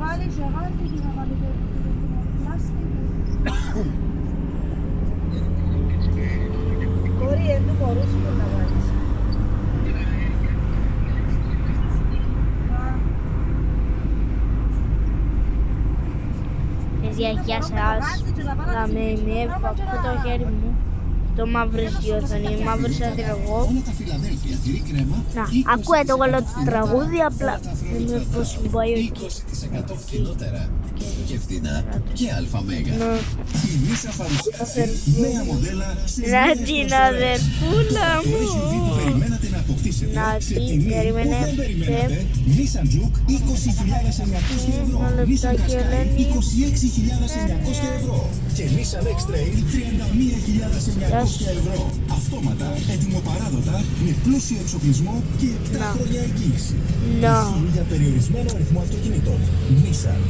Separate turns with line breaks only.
βάλει ζεγάντη και να βάλει το πλάστικο. Μπορεί, δεν μπορούσε να βάλεις.
Παιδιά, γεια σας. Θα με έφαγα το χέρι μου. Το μαύριστη οθόνη, μαύρισα την εγώ. Να, ακούω το όλο το τραγούδι, απλά δεν είναι πως πάει εκεί.
Και φθηνά και αλφα-μέγα. Η Nissan παρουσιάζει νέα μοντέλα σε
να την αδερφούλα μου.
περιμένατε να αποκτήσετε.
Να την περιμένετε.
Nissan Juke 20.900 ευρώ. Nissan Qashqai 26.900 ευρώ. Και Nissan X-Trail 31.900 ευρώ. Αυτόματα, έτοιμο-παράδοτα, με πλούσιο εξοπλισμό και 7 χρόνια εγγύηση. Για περιορισμένο αριθμό αυτοκινήτων. Nissan.